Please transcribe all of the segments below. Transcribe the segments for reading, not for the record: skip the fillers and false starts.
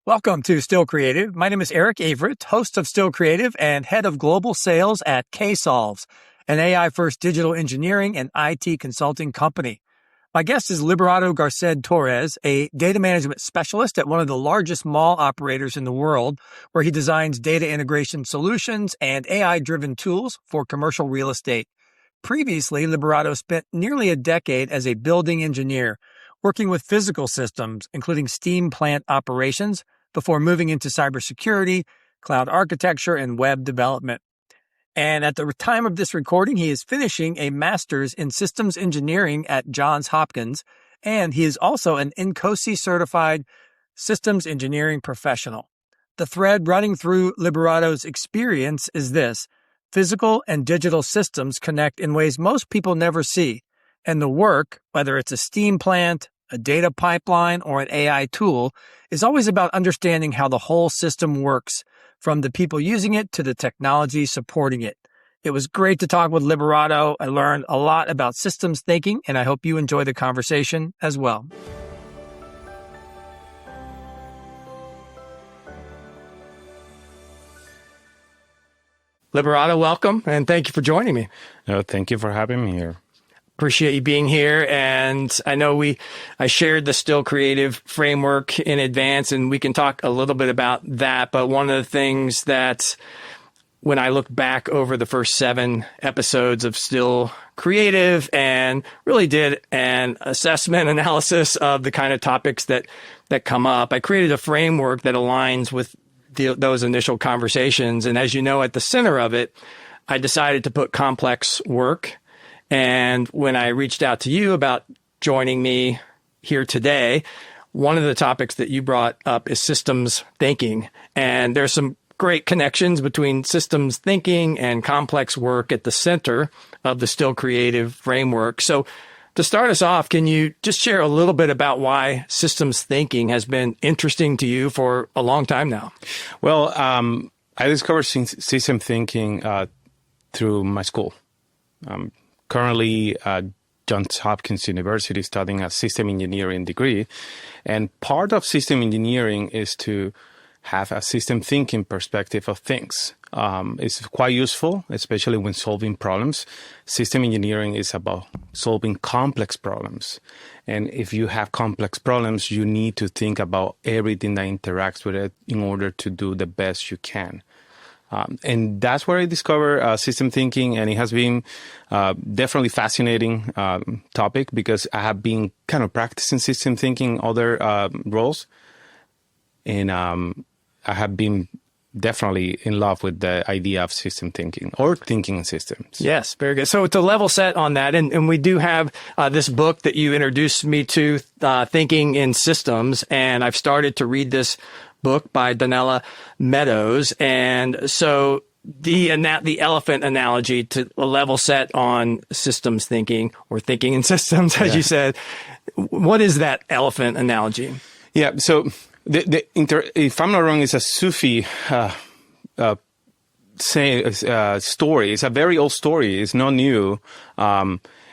Welcome to Still Creative. My name is Eric Averett, host of Still Creative and head of global sales at Ksolves, an AI-first digital engineering and IT consulting company. My guest is Liberato Garced Torres, a data management specialist at one of the largest mall operators in the world, where he designs data integration solutions and AI-driven tools for commercial real estate. Previously, Liberato spent nearly a decade as a building engineer, working with physical systems, including steam plant operations, before moving into cybersecurity, cloud architecture, and web development. And at the time of this recording, he is finishing a master's in systems engineering at Johns Hopkins, and he is also an INCOSE-certified systems engineering professional. The thread running through Liberato's experience is this: physical and digital systems connect in ways most people never see, and the work, whether it's a steam plant, a data pipeline, or an AI tool, is always about understanding how the whole system works, from the people using it to the technology supporting it. It was great to talk with Liberato. I learned a lot about systems thinking, and I hope you enjoy the conversation as well. Liberato, welcome, and thank you for joining me. No, thank you for having me here. Appreciate you being here. And I know I shared the Still Creative framework in advance, and we can talk a little bit about that. But one of the things that when I look back over the first 7 episodes of Still Creative and really did an assessment analysis of the kind of topics that come up, I created a framework that aligns with those initial conversations. And as you know, at the center of it, I decided to put complex work. And when I reached out to you about joining me here today, one of the topics that you brought up is systems thinking. And there's some great connections between systems thinking and complex work at the center of the Still Creative framework. So to start us off, can you just share a little bit about why systems thinking has been interesting to you for a long time now? Well, I discovered system thinking through my school. Currently at Johns Hopkins University studying a system engineering degree. And part of system engineering is to have a system thinking perspective of things. It's quite useful, especially when solving problems. System engineering is about solving complex problems. And if you have complex problems, you need to think about everything that interacts with it in order to do the best you can. And that's where I discovered system thinking, and it has been definitely fascinating topic because I have been kind of practicing system thinking other roles, and I have been definitely in love with the idea of system thinking or thinking in systems. Yes, very good. So to level set on that, and we do have this book that you introduced me to, Thinking in Systems, and I've started to read this book by Donella Meadows. And so the elephant analogy, to a level set on systems thinking or thinking in systems, as you said, what is that elephant analogy? Yeah. So if I'm not wrong, it's a Sufi story. It's a very old story. It's not new.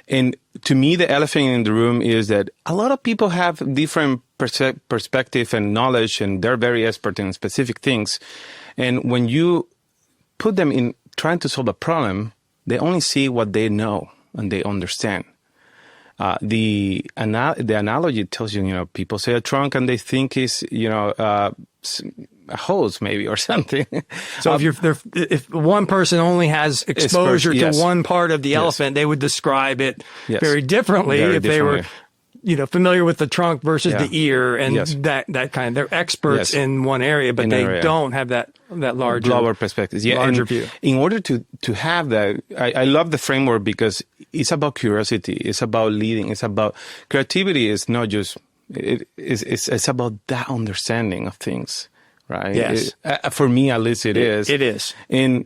And to me, the elephant in the room is that a lot of people have different perspective and knowledge, and they're very expert in specific things. And when you put them in trying to solve a problem, they only see what they know and they understand. The analogy tells you, people say a trunk and they think is, a hose maybe or something. So if one person only has exposure to one part of the elephant, they would describe it very differently if they were, familiar with the trunk versus the ear and that kind of, they're experts in one area, but they don't have that larger global perspective. Larger view. In order to have that, I love the framework because it's about curiosity. It's about leading. It's about creativity. It's not just, it's about that understanding of things. Right. Yes. For me, at least, it is. It is. And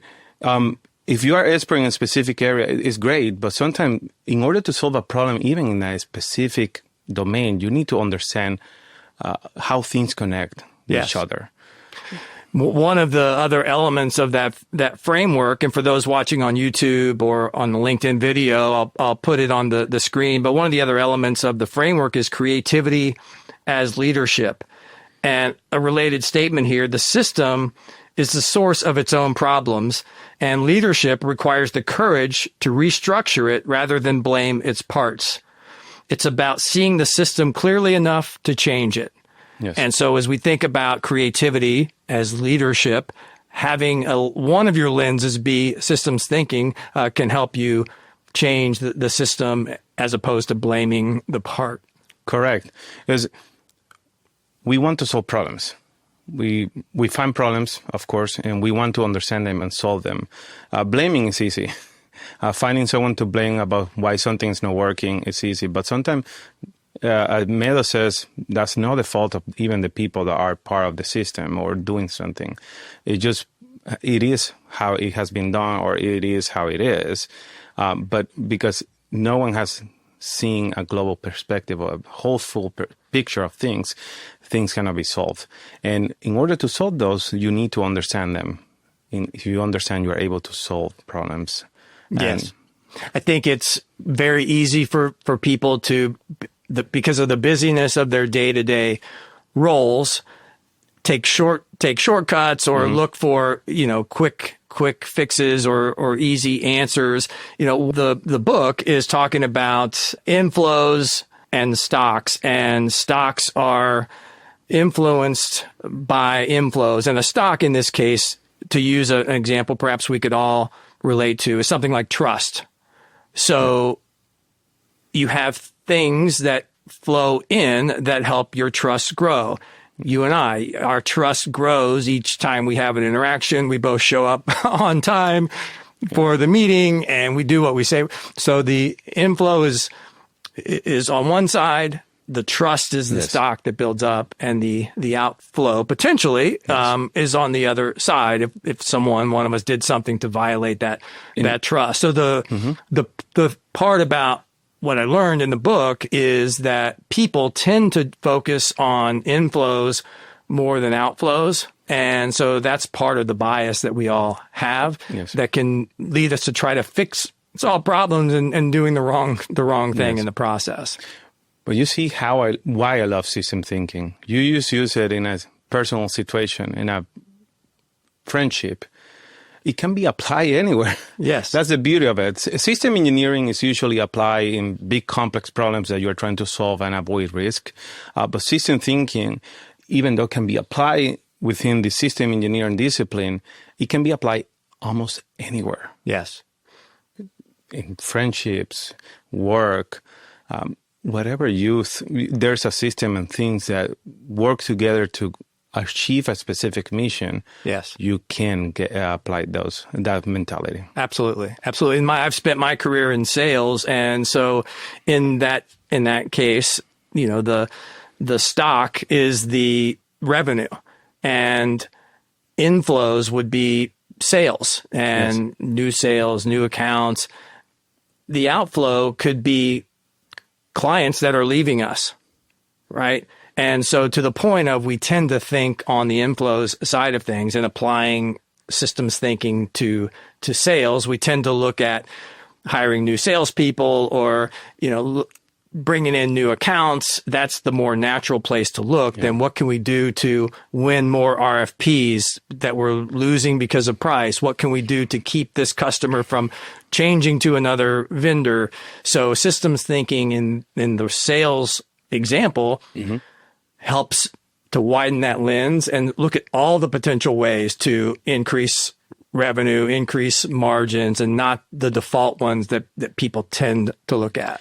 if you are expert in a specific area, it's great. But sometimes, in order to solve a problem, even in a specific domain, you need to understand how things connect with each other. One of the other elements of that framework, and for those watching on YouTube or on the LinkedIn video, I'll put it on the screen. But one of the other elements of the framework is creativity as leadership. And a related statement here, the system is the source of its own problems, and leadership requires the courage to restructure it rather than blame its parts. It's about seeing the system clearly enough to change it. Yes. And so as we think about creativity as leadership, having one of your lenses be systems thinking can help you change the system as opposed to blaming the part. Correct. Because we want to solve problems. We find problems, of course, and we want to understand them and solve them. Blaming is easy. Finding someone to blame about why something's not working is easy. But sometimes Meadows says that's not the fault of even the people that are part of the system or doing something. It is how it has been done, or it is how it is. But because no one has seen a global perspective, a whole full picture of things cannot be solved. And in order to solve those, you need to understand them. If you understand, you are able to solve problems. Yes. I think it's very easy for people to, because of the busyness of their day-to-day roles, take shortcuts or look for, quick fixes or easy answers. The book is talking about inflows and stocks are influenced by inflows. And a stock in this case, to use an example perhaps we could all relate to, is something like trust. So you have things that flow in that help your trust grow. You and I, our trust grows each time we have an interaction. We both show up on time for the meeting and we do what we say. So the inflow is on one side. The trust is the stock that builds up, and the outflow potentially is on the other side if one of us did something to violate that trust. So the part about what I learned in the book is that people tend to focus on inflows more than outflows. And so that's part of the bias that we all have that can lead us to try to solve problems and doing the wrong thing in the process. But you see why I love system thinking. You use it in a personal situation, in a friendship. It can be applied anywhere. Yes. That's the beauty of it. System engineering is usually applied in big complex problems that you're trying to solve and avoid risk. But system thinking, even though it can be applied within the system engineering discipline, it can be applied almost anywhere. Yes. In friendships, work, whatever there's a system and things that work together to achieve a specific mission. Yes, you can apply that mentality. Absolutely. I've spent my career in sales, and so in that case, the stock is the revenue, and inflows would be sales and new sales, new accounts. The outflow could be clients that are leaving us, right? And so to the point of we tend to think on the inflows side of things and applying systems thinking to sales, we tend to look at hiring new salespeople or, bringing in new accounts. That's the more natural place to look than what can we do to win more RFPs that we're losing because of price? What can we do to keep this customer from changing to another vendor? So systems thinking in the sales example helps to widen that lens and look at all the potential ways to increase revenue, increase margins, and not the default ones that people tend to look at.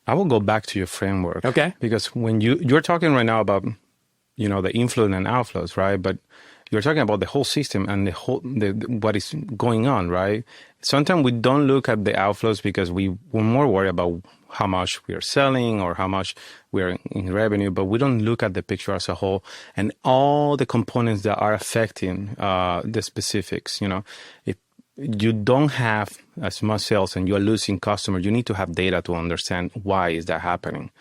I will go back to your framework. Okay. Because when you're talking right now about, the inflow and outflows, right? But you're talking about the whole system and what is going on, right? Sometimes we don't look at the outflows because we're more worried about how much we are selling or how much we're in revenue, but we don't look at the picture as a whole and all the components that are affecting the specifics. If you don't have as much sales and you're losing customers, you need to have data to understand why is that happening,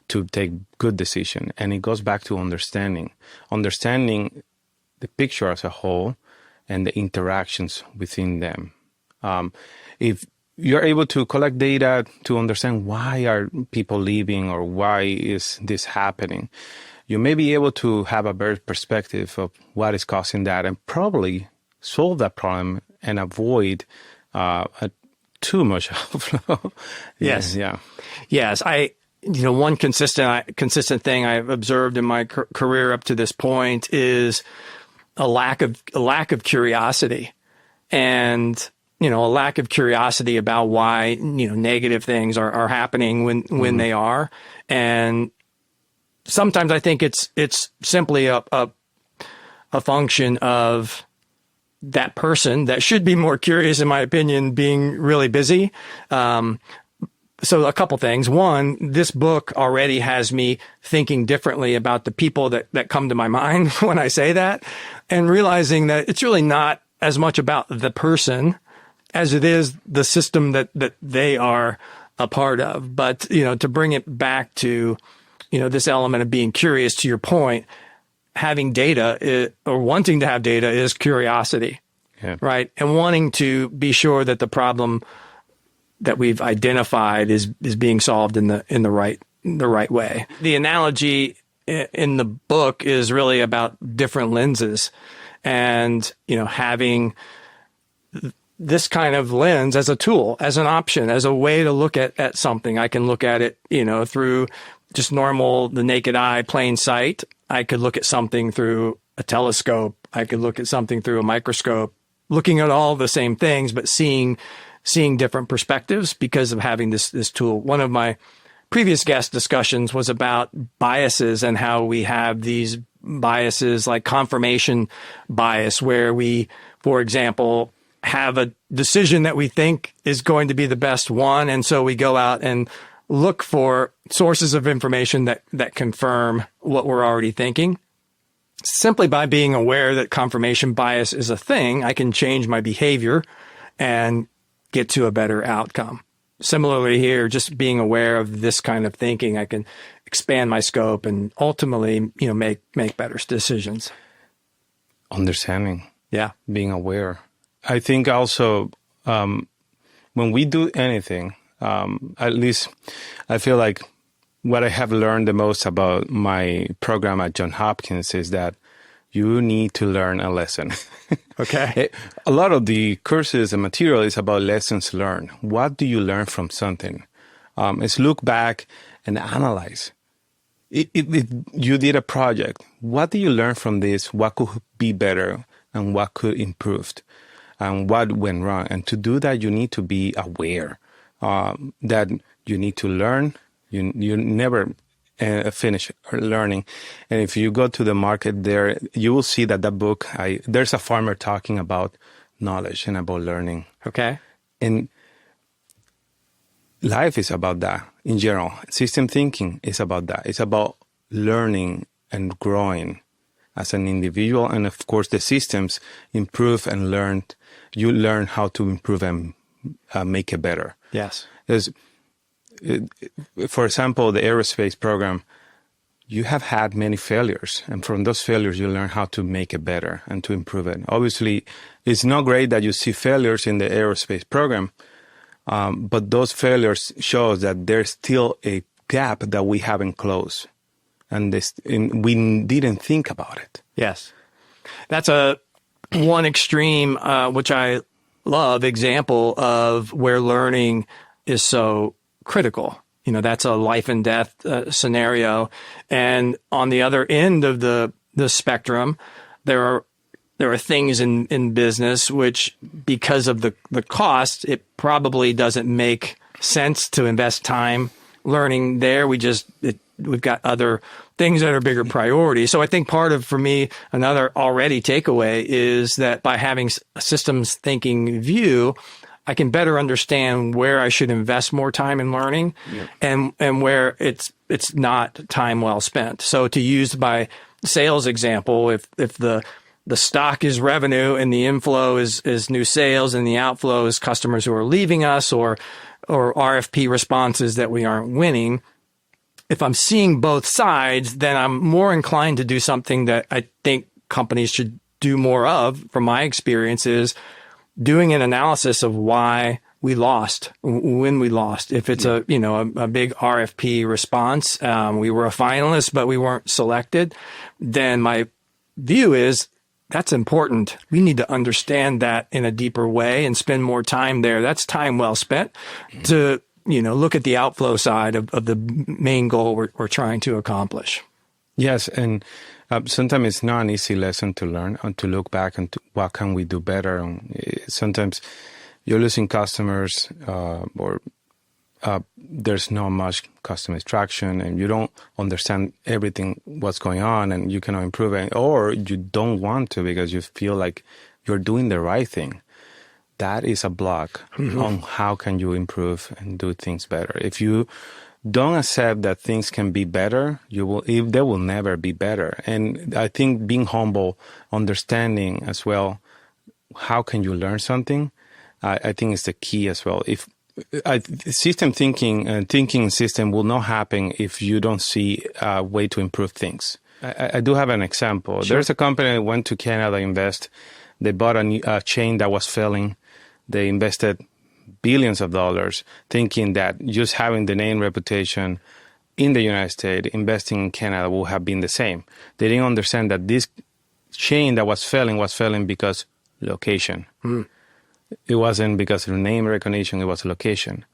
to take good decision. And it goes back to understanding the picture as a whole and the interactions within them. If you're able to collect data to understand why are people leaving or why is this happening, you may be able to have a better perspective of what is causing that and probably solve that problem and avoid too much outflow. Yes. Yeah. Yes. One consistent thing I've observed in my career up to this point is a lack of curiosity, and a lack of curiosity about why negative things are happening when they are. And sometimes I think it's simply a function of that person that should be more curious, in my opinion, being really busy. So a couple things. One, this book already has me thinking differently about the people that come to my mind when I say that, and realizing that it's really not as much about the person as it is the system that they are a part of. But, to bring it back to, this element of being curious, to your point, having data or wanting to have data is curiosity, right? And wanting to be sure that the problem that we've identified is being solved in the right way. The analogy in the book is really about different lenses, and having this kind of lens as a tool, as an option, as a way to look at something. I can look at it, through just the naked eye, plain sight. I could look at something through a telescope. I could look at something through a microscope, looking at all the same things, but seeing different perspectives because of having this tool. One of my previous guest discussions was about biases and how we have these biases like confirmation bias, where we, for example, have a decision that we think is going to be the best one. And so we go out and look for sources of information that confirm what we're already thinking. Simply by being aware that confirmation bias is a thing, I can change my behavior and get to a better outcome. Similarly here, just being aware of this kind of thinking, I can expand my scope and ultimately, make better decisions. Understanding. Yeah. Being aware. I think also when we do anything, at least I feel like what I have learned the most about my program at Johns Hopkins is that you need to learn a lesson. Okay. A lot of the courses and material is about lessons learned. What do you learn from something? It's look back and analyze. If you did a project, what do you learn from this? What could be better and what could improve? And what went wrong? And to do that, you need to be aware that you need to learn. You never finish learning. And if you go to the market there, you will see that book, there's a farmer talking about knowledge and about learning. Okay. And life is about that in general. System thinking is about that. It's about learning and growing as an individual. And of course, the systems improve and learn. You learn how to improve and make it better. Yes. For example, the aerospace program, you have had many failures. And from those failures, you learn how to make it better and to improve it. Obviously, it's not great that you see failures in the aerospace program, but those failures show that there's still a gap that we haven't closed. And we didn't think about it. Yes. That's one extreme, which I love, example of where learning is so critical. That's a life and death scenario. And on the other end of the spectrum, there are things in business which, because of the cost, it probably doesn't make sense to invest time learning there. We've got other things that are bigger priorities. So I think for me, another already takeaway is that by having a systems thinking view, I can better understand where I should invest more time in learning, and where it's not time well spent. So to use my sales example, if the stock is revenue and the inflow is new sales and the outflow is customers who are leaving us or RFP responses that we aren't winning, if I'm seeing both sides, then I'm more inclined to do something that I think companies should do more of, from my experience, is doing an analysis of why we lost, when we lost. If it's a big RFP response, we were a finalist, but we weren't selected, then my view is that's important. We need to understand that in a deeper way and spend more time there. That's time well spent to, look at the outflow side of the main goal we're trying to accomplish. Yes, and sometimes it's not an easy lesson to learn and to look back and what can we do better. Sometimes you're losing customers or there's not much customer traction and you don't understand everything what's going on and you cannot improve it, or you don't want to because you feel like you're doing the right thing. That is a block on how can you improve and do things better. If you don't accept that things can be better, they will never be better. And I think being humble, understanding as well, how can you learn something, I think is the key as well. If system thinking and thinking system will not happen if you don't see a way to improve things. I do have an example. Sure. There's a company that went to Canada invest. They bought a chain that was failing. They invested billions of dollars thinking that just having the name reputation in the United States, investing in Canada will have been the same. They didn't understand that this chain that was failing because location. It wasn't because of name recognition, it was location.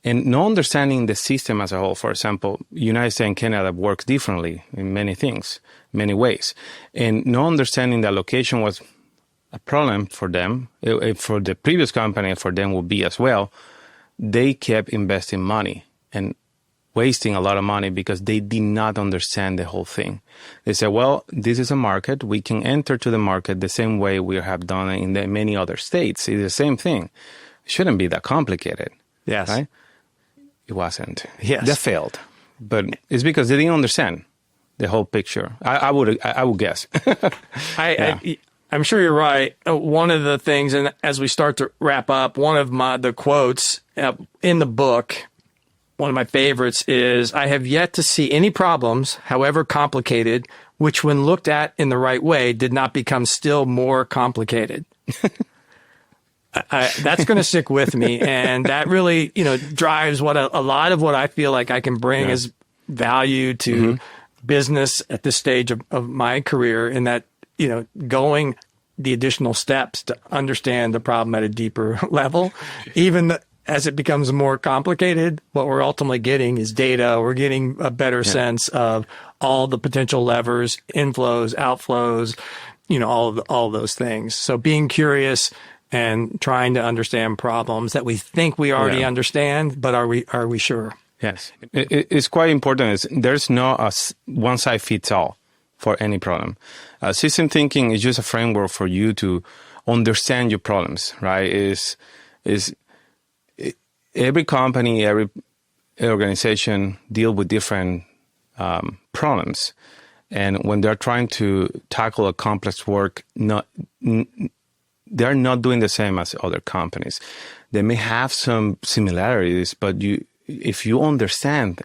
And not understanding the system as a whole. For example, United States and Canada work differently in many things, many ways. And not understanding that location was a problem for them, for the previous company, and for them will be as well. They kept investing money and wasting a lot of money because they did not understand the whole thing. They said, well, this is a market. We can enter to the market the same way we have done it in many other states. It's the same thing. It shouldn't be that complicated. Yes. Right? It wasn't. Yes. They failed. But it's because they didn't understand the whole picture. I would guess. I'm sure you're right. One of the things, and as we start to wrap up, one of the quotes in the book, one of my favorites is, "I have yet to see any problems, however complicated, which when looked at in the right way did not become still more complicated." That's going to stick with me. And that really, drives what a lot of what I feel like I can bring as value to business at this stage of my career, in that, going the additional steps to understand the problem at a deeper level, even as it becomes more complicated, what we're ultimately getting is data. We're getting a better sense of all the potential levers, inflows, outflows, all of those things. So being curious and trying to understand problems that we think we already understand, but are we sure? Yes. It's quite important. There's no one size fits all for any problem. System thinking is just a framework for you to understand your problems, right? Every company, every organization deal with different problems. And when they're trying to tackle a complex work, they're not doing the same as other companies. They may have some similarities, but if you understand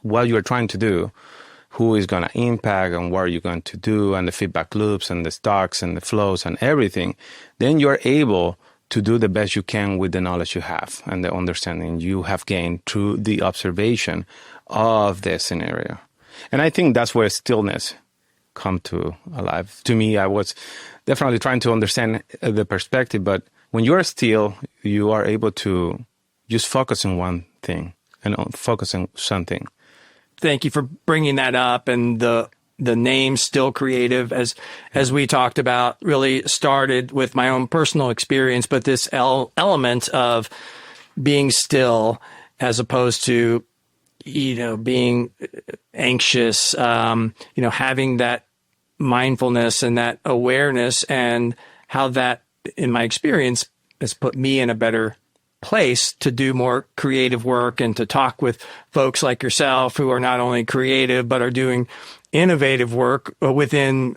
what you're trying to do, who is going to impact and what are you going to do, and the feedback loops and the stocks and the flows and everything, then you're able to do the best you can with the knowledge you have and the understanding you have gained through the observation of the scenario. And I think that's where stillness come to alive. To me, I was definitely trying to understand the perspective, but when you are still, you are able to just focus on one thing and focus on something. Thank you for bringing that up. And the name Still Creative, as we talked about, really started with my own personal experience, but this element of being still as opposed to, being anxious, having that mindfulness and that awareness, and how that, in my experience, has put me in a better place to do more creative work and to talk with folks like yourself who are not only creative, but are doing innovative work within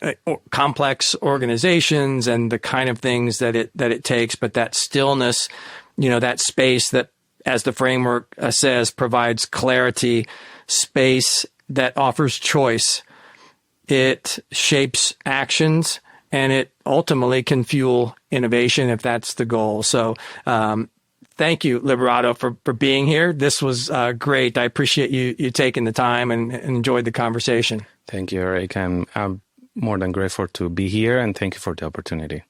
complex organizations and the kind of things that it takes. But that stillness, that space that, as the framework says, provides clarity, space that offers choice. It shapes actions, and it ultimately can fuel innovation if that's the goal. So, Thank you, Liberato, for being here. This was great. I appreciate you taking the time and enjoyed the conversation. Thank you, Eric. I'm more than grateful to be here, and thank you for the opportunity.